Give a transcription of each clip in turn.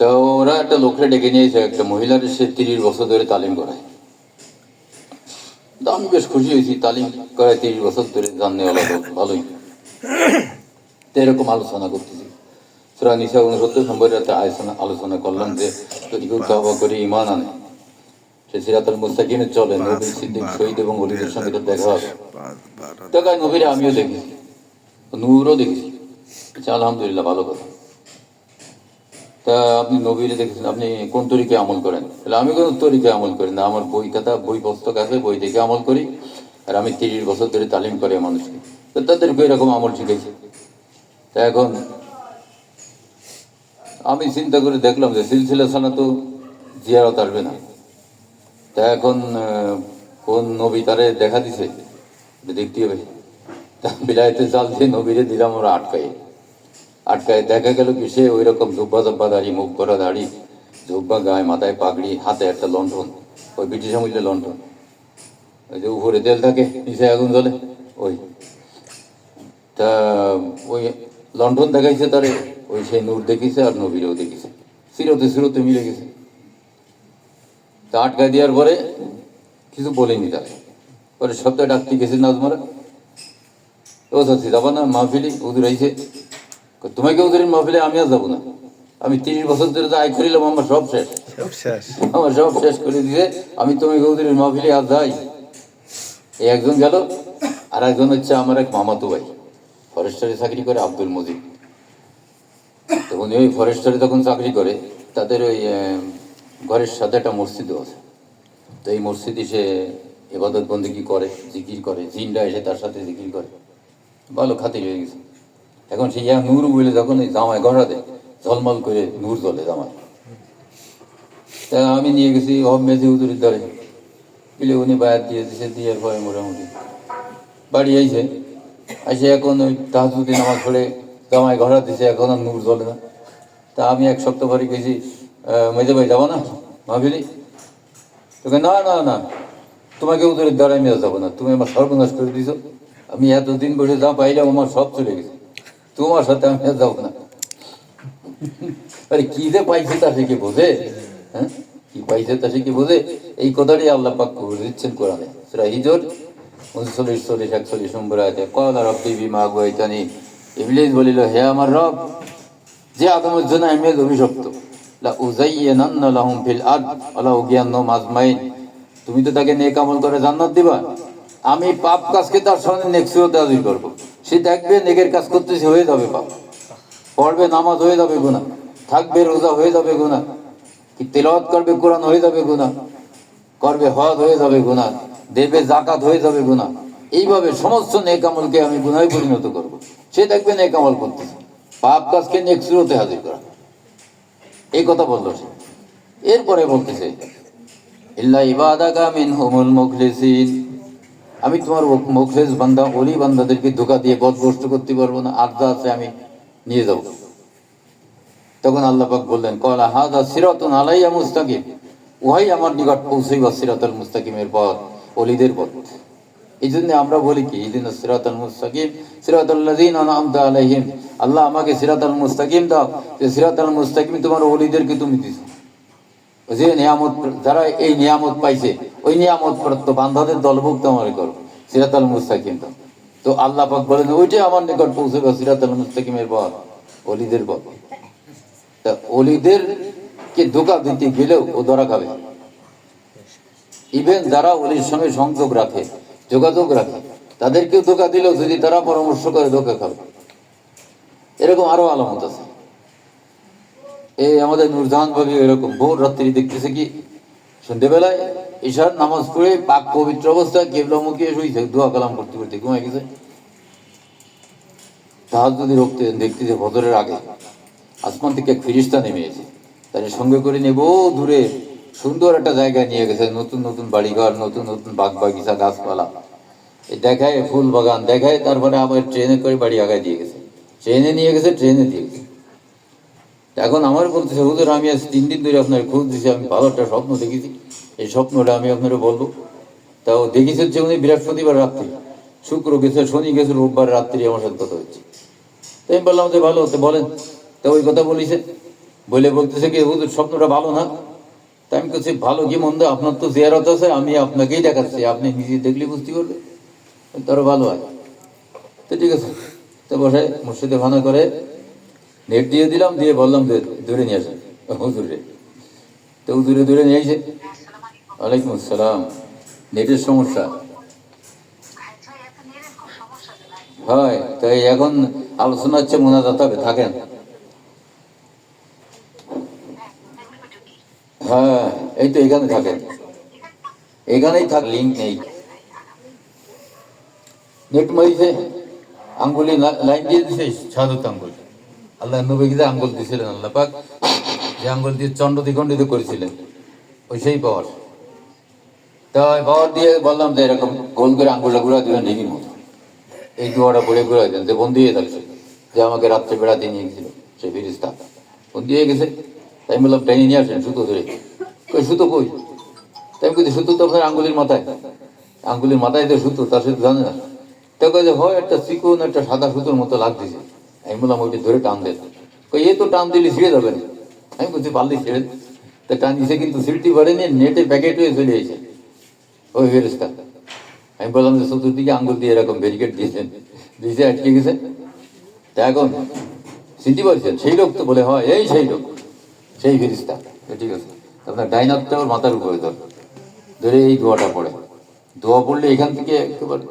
তো ওরা একটা লোকরে ডেকে নিয়েছে, একটা মহিলার, সে 30 বছর ধরে তালিম করায়। তো আমি বেশ খুশি হয়েছি, তালিম করায় 30 বছর ধরে জাননেওয়ালা লোক, ভালোই। তো এরকম আলোচনা করতেছি, সূরা নিসা 69 নম্বরের একটা আলোচনা করলাম যে তরিকুল তওবা করে ঈমান আনে, সে সিরাতুল মুস্তাকিমে চলে, নবী, সিদ্দিক, শহীদ এবং ওলীদের সঙ্গে তার দেখা হবে। দেখায় নবীরে আমিও দেখেছি, নূরও দেখেছি। আচ্ছা, আলহামদুলিল্লাহ, ভালো কথা। তা আপনি নবীরে দেখেছেন, আপনি কোন তরিকায় আমল করেন? তাহলে আমি কোনো তরিকায় আমল করি না, আমার বই খাতা, বই পুস্তক আছে, বই দেখে আমল করি। আর আমি 30 বছর ধরে তালিম করে মানুষকে, তো তাদেরকে এরকম আমল শিখেছি। তা এখন আমি চিন্তা করে দেখলাম যে সিলসিলা ছাড়া তো জিয়ারত আসবে না। তা এখন কোন নবী তারে দেখা দিছে, দেখতে হবে। তা বিলাইতে চাল দিয়ে নবীরে দিলাম, ওরা আটকায় দেখা গেল কি, সে ওই রকম জব্বা দাড়ি, মুখ করা দাড়ি, জব্বা গায়ে, মাথায় পাগড়ি, হাতে একটা লণ্ঠন, ওই ব্রিটিশ আমলে লণ্ঠন, ওই যে উপরে তেল থাকে, নিচে আগুন জ্বলে, ওই। তা ওই লণ্ঠন দেখাইছে তারে, ওই সেই নূর দেখিছে, আর নবীরেও দেখিছে, সিরতে মিলে গেছে। তা আটকায় দেওয়ার পরে কিছু বলেনি তারে, পরে সপ্তাহে ডাকতে গেছে নাজমারা, ও চাচ্ছি যাবা না মাহফিলি, হুজুর আইছে। তোমাকে হুজুরের মাহফিলে আমি আর যাবো না, আমি 30 বছর ধরে যা আয় করিলাম, আমার সব শেষ, আমার সব শেষ করে দিয়ে আমি তোমাকে হুজুরের মাহফিলে আর যাই। এই একজন গেল, আর একজন হচ্ছে আমার এক মামাতো ভাই, ফরেস্টারে চাকরি করে, আব্দুল মজিদ। তো উনি ওই ফরেস্টারে যখন চাকরি করে, তাদের ওই ঘরের সাথে একটা মসজিদও আছে। তো এই মসজিদে সে ইবাদত বন্দেগী করে, জিকির করে, জিনরা এসে তার সাথে জিকির করে, ভালো খাতির হয়ে গেছে। এখন সে নূর বলে যখন এই জামায় গড়া দেয়, ঝলমল করে নূর জ্বলে জামায়। তা আমি নিয়ে গেছি মেজি হুজুরের দ্বারে, দিলে উনি বায়াত দিয়ে দিছে, দিয়ে পরে মোটামুটি বাড়ি আইছে। এখন ওই তাহাজ্জুদের নামাজ পড়ে জামায় ঘরা দিছে, এখন আর নূর জ্বলে না। তা আমি এক সপ্তাহ পরে গেছি, মেজে ভাই যাবো না মাহফিলি? তোকে না না না, তোমাকে হুজুরের দ্বারা আমি যাবো না, তুমি আমার সর্বনাশ করে দিছো, আমি এতদিন বসে যা পাইলাম আমার সব চলে গেছে, তোমার সাথে আমি আর যাবো না। আরে কি যে পাইছে তা সে কি বোঝে? হ্যাঁ, কি পাইছে তা সে কি বোঝে? এই কথাটাই আল্লাহ পাক করে দিচ্ছেন কোরআনে, সূরা হিজর 39-40-41 নম্বর আয়াতে, ক্বালা রাব্বি বিমা আগওয়াইতানি, ইবলিস বলিল, হে আমার রব, যে আদমের জন্য আমি অভিশপ্ত, লা উযায়্যিনান্না লাহুম ফিল আরদ ওয়া লা উগিয়ান্নাহুম আজমাইন, তুমি তো তাকে নেক আমল করে জান্নাত দিবা, আমি পাপ কাজকে তার সামনে নেক্সিওতে হাজির করবো, সে দেখবে নেকের কাজ করতেছে, হয়ে যাবে পাপ, পড়বে নামাজ, হয়ে যাবে গুনাহ, থাকবে রোজা, হয়ে যাবে গুনাহ, কি তেলাওয়াত করবে কোরআন, হয়ে যাবে গুনাহ, করবে হজ, হয়ে যাবে গুনাহ, দেবে যাকাত, হয়ে যাবে গুনাহ। এইভাবে সমস্ত নেক আমলকে আমি গুনাহে পরিণত করব, সে দেখবে নেক আমল করতেছে, পাপ কাজকে নেক্সিওতে হাজির করা। এই কথা বললো সে। এরপরে বলতেছে, ইল্লা ইবাদাকা মিনহুমুল মুখলিসিন, আমি তোমার মুখলেস বান্দা, ওলি বান্দাদেরকে ধোঁকা দিয়ে বদভস্ত করতে পারবো না, আর যা আছে আমি নিয়ে যাবো। তখন আল্লাহ পাক বললেন, ক্বালা হাযা সিরাতুন আলাইয়া মুস্তাকিম, উহাই আমার নিকট পৌঁছাইবা সিরাতুল মুস্তাকিমের পথ, ওলিদের পথ। এই জন্য আমরা বলি কি, ইহদিনাস সিরাতাল মুস্তাকিম সিরাতাল লাযিনা আনআমতা আলাইহিম, আল্লাহ আমাকে সিরাতাল মুস্তাকিম দাও, যে সিরাতাল মুস্তাকিম তোমার ওলিদেরকে তুমি দিছো, যে নিয়ামত, যারা এই নিয়ামত পাইছে, ওই নিয়ামত প্রাপ্ত বান্দাদের দলভুক্ত আমারে করো, সিরাতাল মুস্তাকিম দাও। তো আল্লাহ পাক বলেন, ওইটাই আমার নিকট পৌঁছাবে, সিরাতাল মুস্তাকিমের পথ, ওলিদের পথ। তা ওলিদেরকে ধোঁকা দিতে গেলেও ও ধরা খাবে। ইভেন যারা ওলির সঙ্গে সংযোগ রাখে, যোগাযোগ রাখে, তাদেরকেও ধোঁকা দিলেও যদি তারা পরামর্শ করে, ধোঁকা খাবে। এরকম আরো আলামত আছে। এই আমাদের নূরজাহান ভাবি এরকম ভোর রাত্রি দেখতেছে কি, সন্ধ্যেবেলায় ঈশার নামাজ পড়ে পাক পবিত্র অবস্থায় কেবলামুখী শুয়েছে, দোয়া কালাম করতে করতে ঘুমাই গেছে। তাহাজ্জুদের রক্তে দেখতেছে ফজরের আগে আসমান থেকে এক ফেরেশতা নেমে এসে তার সঙ্গে করে নেব, দূরে সুন্দর একটা জায়গায় নিয়ে গেছে, নতুন নতুন বাড়িঘর, নতুন নতুন বাগ বাগিচা, গাছপালা দেখায়, ফুল বাগান দেখায়, তারপরে আবার ট্রেনে করে বাড়ি আগায় দিয়ে গেছে, ট্রেনে নিয়ে গেছে, ট্রেনে দিয়ে গেছে। এখন আমার বলতেছে, হুজুর আমি আজ 3 দিন ধরে আপনার খোঁজ দিছি, আমি ভালো একটা স্বপ্ন দেখেছি, এই স্বপ্নটা আমি আপনারা বলবো। তাও দেখেছেন যে উনি বৃহস্পতিবার রাত্রি, শুক্র গেছে, শনি গেছে, রোববার রাত্রি আমার সাথে কথা হচ্ছে। তো আমি বললাম যে ভালো হতে বলেন, তা ওই কথা বলিছে। বলে বলতেছে কি হুজুর স্বপ্নটা ভালো না? তাই আমি বলছি ভালো কি মন্দ, আপনার তো জিয়ারত আছে, আমি আপনাকেই দেখাচ্ছি, আপনি নিজে দেখলে বুঝতে পারবেন, তারও ভালো হয়। তো ঠিক আছে, তো বসে মসজিদে ভানা করে নেট দিয়ে দিলাম, দিয়ে বললাম যে ধরে নিয়ে আসেন হুজুরে। তো হুজুরে ধরে নিয়ে আসে। ওয়ালাইকুম আসসালাম। নেটের সমস্যা হয়, তাই এখন আলোচনা হচ্ছে, মোনাজাত হবে, থাকেন। হ্যাঁ, এই তো এখানে থাকেন, এখানেই থাক, লিঙ্ক নেই। নেট মারিছে, আঙ্গুলি লাইন দিয়ে দিছে, সাধুত আঙ্গুল। আল্লাহ নবীকে যে আঙ্গুল দিয়েছিলেন আল্লাহ পাক, যে আঙ্গুল দিয়ে চন্ড দ্বিখণ্ডিত করেছিলেন, ওই সেই পাওয়ার। তাই পাওয়ার দিয়ে বললাম যে এরকম গোল করে আঙ্গুলটা ঘুরা দিলেন ঢেকির মতো, এই দোয়াটা পড়ে ঘুরাই দেন, যে বন্দি হয়ে থাকছে, যে আমাকে রাত্রে বেড়াতে নিয়ে গেছিল সে ফিরিস্তা, বন্দি হয়ে গেছে। তাই বললাম টেনে নিয়ে আসেন সুতো ধরে। কই সুতো কই? তাই বলছি সুতো তো আপনার আঙ্গুলির মাথায়, আঙ্গুলির মাথায় তো সুতো, তার সাথে জানে না। তো কয়ে যে হয় একটা চিকন একটা সাদা সুতোর মতো লাগতেছে। আমি বললাম ওইটা ধরে টান দেন। কই এ তো টান দিলে ছিঁড়ে যাবে না। আমি বলছি পারলে ছেড়ে, তা টান দিছে কিন্তু ছিঁড়তে পারেনি, নেটে প্যাকেট হয়ে চলে এসেছে ওই ফেরেস্তা। আমি বললাম যে চতুর্দিকে আঙ্গুল দিয়ে এরকম ব্যারিকেড দিয়েছেন, দিয়েছে আটকে গেছে। তা এখন চিনতে পারছেন সেই লোক? তো বলে হয় এই সেই লোক, সেই ফেরিস্তা। ঠিক আছে, আপনার ডাইনারটা ওর মাথার উপরে ধরে এই দোয়াটা পড়ে। দোয়া পড়লে এখান থেকে একেবারে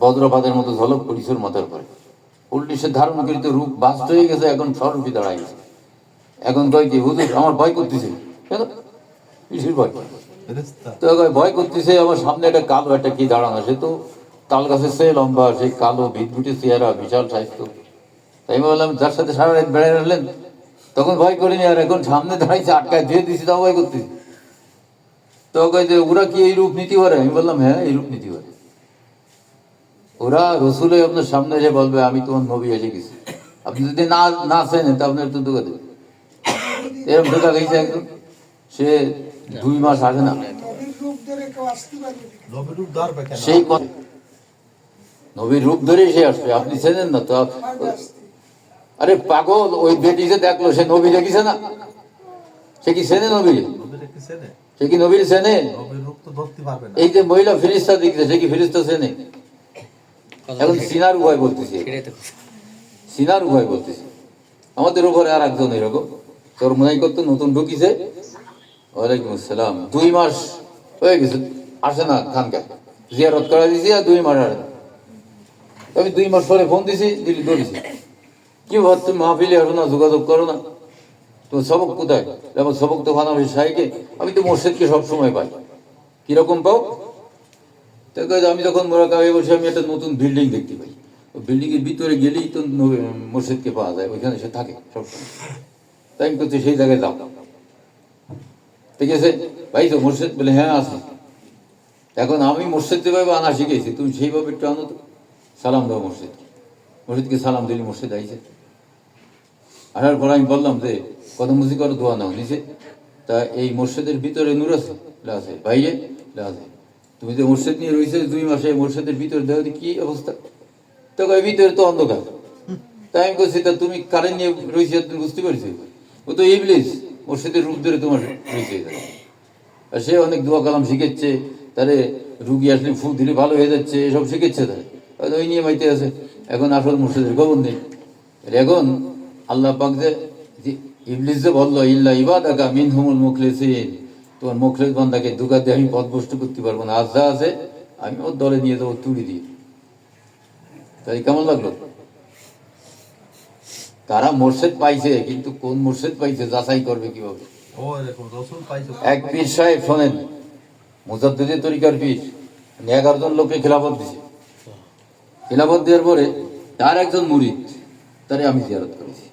বজ্রপাতের মতো ঝলক পরিসর মাথার উপরে উল্টে সে ধারণ করিত রূপ বাস্ত হয়ে গেছে, এখন স্বরূপী দাঁড়াই গেছে। এখন কয় কি হুজুর আমার ভয় করতেছে। কেন? কিসের ভয়? তো ভয় করতেছে, আমার সামনে একটা কালো একটা কি দাঁড়ানো, সে তো তাল গাছের সে লম্বা, সেই কালো ভিটভিটে চেহারা, বিশাল সাহিত্য। তাই বললাম যার সাথে সারা রাত বেড়াই আসলেন, তখন ভয় করিনি, আর এখন সামনে দাঁড়াইছে, আটকায় দিয়ে দিছি, তাও ভয় করতেছি। তো কয় যে ওরা কি এই রূপ নীতি পারে? আমি বললাম হ্যাঁ, এই রূপ নীতি পারে। ওরা রসুলে আপনার সামনে এসে বলবে আমি তোমার নবী এসে গেছি, আপনি যদি না না চেনেন তা আপনার তো ঢোকা দেবে। এরকম ঢোকা গেছে একদম, সে 2 মাস আসে না, সেই নবীর রূপ ধরেই সে আসবে, আপনি চেনেন না তো। আরে পাগল, ওই বেটি যে দেখলো সে নবী দেখিছে না, সে কি চেনে নবী? সে কি নবীর চেনে? এই যে মহিলা ফিরিস্তা দেখছে, সে কি ফিরিস্তা চেনে? এখন সিনার উভয় বলতেছে, সিনার উভয় বলতেছে। আমাদের উপরে আর একজন এরকম চরমনাই করতে নতুন ঢুকিছে। ওয়ালাইকুম আসসালাম। 2 মাস হয়ে গেছে, আসে না খানকা, জিয়ারত করা দিয়েছি আর 2 মাস আসে না। আমি 2 মাস পরে ফোন দিছি, দিল্লি ধরেছি, কি ভাব তুমি মাহফিলে আসো না, যোগাযোগ করো না, তো সবক কোথায়? যেমন সবক তো খানা সাইকে, আমি তো মসজিদকে সবসময় পাই। কিরকম পাও? আমি যখন মোরাকাবে বসে আমি একটা নতুন বিল্ডিং দেখতে পাই, ওই বিল্ডিং এর ভিতরে গেলেই তো মসজিদকে পাওয়া যায়, ওইখানে সে থাকে সবসময়। তাই আমি করছি সেই জায়গায় যাও, ঠিক আছে ভাই তো মসজিদ? বলে হ্যাঁ আছে। এখন আমি মসজিদ যেভাবে আনা শিখেছি, তুমি সেইভাবে একটু আনো তো, সালাম দাও মসজিদকে, মসজিদকে সালাম দিলি মসজিদ আইছে। আসার পর আমি বললাম যে কত মুসি করে দোয়া নাও নিচে, তা এই মসজিদের ভিতরে নূর আছে? আছে। বাইরে? আছে। তুমি যে মসজিদ নিয়ে রয়েছে 2 মাসে, মসজিদের ভিতরে দেখো কি অবস্থা। তো ভিতরে তো অন্ধকার। তাই আমি বলছি তা তুমি কারেন্ট নিয়ে রয়েছে, তুমি বুঝতে পারছি? ও তো ইবলিস, মসজিদের রূপ ধরে তোমার রয়েছে। আর সে অনেক দোয়া কালাম শিখেছে, তারে রুগী আসলে ফু দিলে ভালো হয়ে যাচ্ছে, এসব শিখেছে তার, ওই নিয়ে মাইতে আছে। এখন আসল মসজিদের খবর নেই। এখন আল্লাহ পাক যে ইবলিস যে বললো ইল্লা ইবাদাকা মিনহুমুল মুখলিসিন, তোমার মুখলিস বান্দাকে ধোঁকা দিয়ে আমি পথভ্রষ্ট করতে পারবো না, আজ যা আছে আমি ওর দলে নিয়ে যাবো তুড়ি দিয়ে। তাই কেমন লাগলো? তারা মোর্শেদ পাইছে, কিন্তু কোন মোর্শেদ পাইছে যাচাই করবে কিভাবে? এক পীর সাহেব শোনেন, মুজাদ্দিদের তরিকার পীর, 11 জন লোককে খেলাফত দিছে। খেলাফত দেওয়ার পরে তার একজন মুরিদ, তারে আমি জিয়ারত করেছি,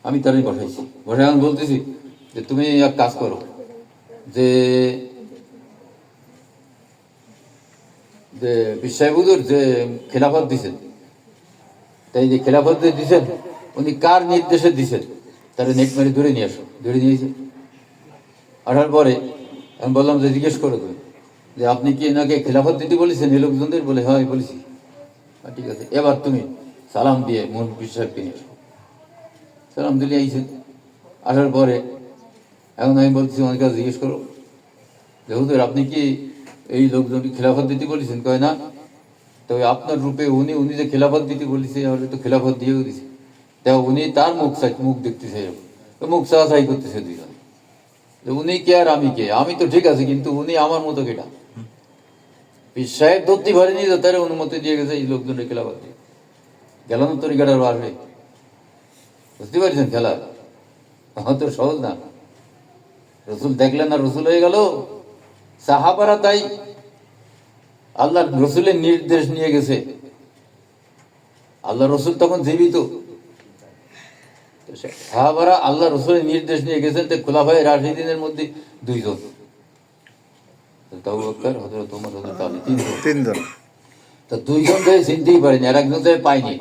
আমি তারই বসাইছি। বসে এখন বলতেছি যে তুমি এক কাজ করো, যে যে পীর সাহেব হুজুর যে খেলাফত দিছেন, তাই যে খেলাফত যে দিছেন উনি কার নির্দেশে দিছেন, তারা নেট মেরে ধরে নিয়ে আসো। ধরে নিয়েছে। আসার পরে আমি বললাম যে জিজ্ঞেস করো তুমি যে আপনি কি এনাকে খেলাফত দিতে বলেছেন এই লোকজনদের? বলে হ্যাঁ বলেছি। ঠিক আছে, এবার তুমি সালাম দিয়ে মন পীর সাহেবকে নিয়ে আসো। সালাম দিলে আইছে। আসার পরে এখন আমি বলছি অনেক কাছে জিজ্ঞেস করো যে হুজুর আপনি কি এই লোকজনকে খেলাফত দিতে বলেছেন? কয় না। তবে আপনার রূপে উনি উনি যে খেলাফত দিতে বলেছে তাহলে তো খেলাফত দিয়েও দিছে। দেখো উনি তার মুখ দেখতেছে, মুখ চাওয়াচাই করতেছে দুইজন, উনি কে আর আমি কে? আমি তো ঠিক আছে, কিন্তু উনি আমার মতো কেটা? সাহেব ধরতে পারেনি যে তার অনুমতি দিয়ে গেছে এই লোকজনের খেলাফত দিয়ে গেল না তরিকাটার বাড়বে। বুঝতে পারছেন খেলা তো সহজ না। রসুল দেখলেন না, রসুল হয়ে গেল। সাহাবারা তাই আল্লাহ রসুলের নির্দেশ নিয়ে গেছে। আল্লাহ রসুল তখন জীবিত, সাহাবারা আল্লাহ রসুলের নির্দেশ নিয়ে গেছেন। তো খোলাফায়ে রাশিদিনের মধ্যে দুইজন, আবু বকর, হযরত ওমর, হযরত আলী, তিনজন। তো দুইজন যে চিনতেই পারেনি, আর একজন যে পাইনি।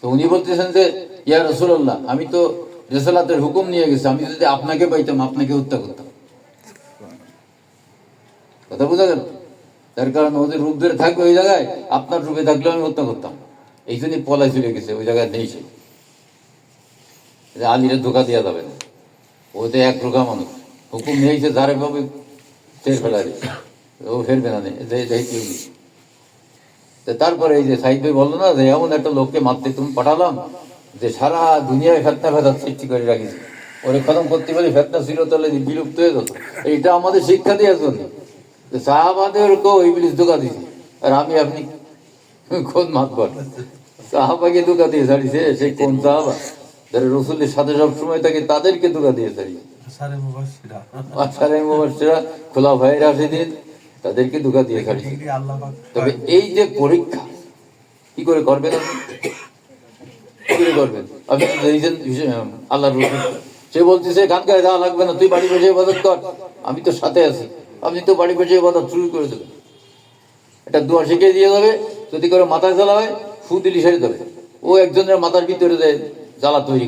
তো উনি বলতেছেন যে ইয়া রাসূলুল্লাহ, আমি তো রিসালাতের হুকুম নিয়ে গেছি, আমি যদি আপনাকে পাইতাম আপনাকে হত্যা করতাম। কথা বোঝা গেল? তার কারণ ওদের রূপ ধরে থাকবে ওই জায়গায়, আপনার রূপে থাকলেও আমি হত্যা করতাম। এই জন্যই পলাই চলে গেছে, ওই জায়গায় নেই সে। আলীরে ধোকা দেওয়া যাবে না, ও তো এক প্রকার মানুষ, হুকুম নিয়েছে যারে পাবে টের ফেলা দিচ্ছে, ও ফেরবে না নেই। তারপরে এই যে সাহিদ ভাই বললো না যে এমন একটা লোককে মারতে তুমি পাঠালাম যে সারা দুনিয়ায় ফেতনা ফেদার সৃষ্টি করে রাখিস, ওরে খতম করতে পারি ফেতনা চিরতলে বিলুপ্ত হয়ে যেত। এইটা আমাদের শিক্ষা দেওয়ার জন্য যে সাহাবাদেরকেও ইবলিস ধোকা দিয়েছে, আর আমি আপনি কোন মাতবার? সাহাবাকে ধোকা দিয়ে ছাড়িয়েছে, সেই কোন সাহাবা যারা রসুলের সাথে সবসময় থাকে তাদেরকে ধোকা দিয়ে ছাড়িয়েছে। আশারে মুবাশশিরা, খোলাফায়ে রাশিদিন, তাদেরকে ধোকা দিয়ে ছাড়িয়েছে। তবে এই যে পরীক্ষা কি করে করবেন, কি করে করবেন? আপনি আল্লাহ রসুল সে বলতেছে গান গায়ে দেওয়া লাগবে না, তুই বাড়ি বসে ইবাদত কর, আমি তো সাথে আছি। আপনি তো বাড়ি বসে ইবাদত শুরু করে দেবেন, একটা দোয়া শিখিয়ে দিয়ে যাবে, যদি করে মাথায় জ্বালা হয় ফু দিলি সেরে দেবে। ও একজনের মাথার ভিতরে জ্বালা তৈরি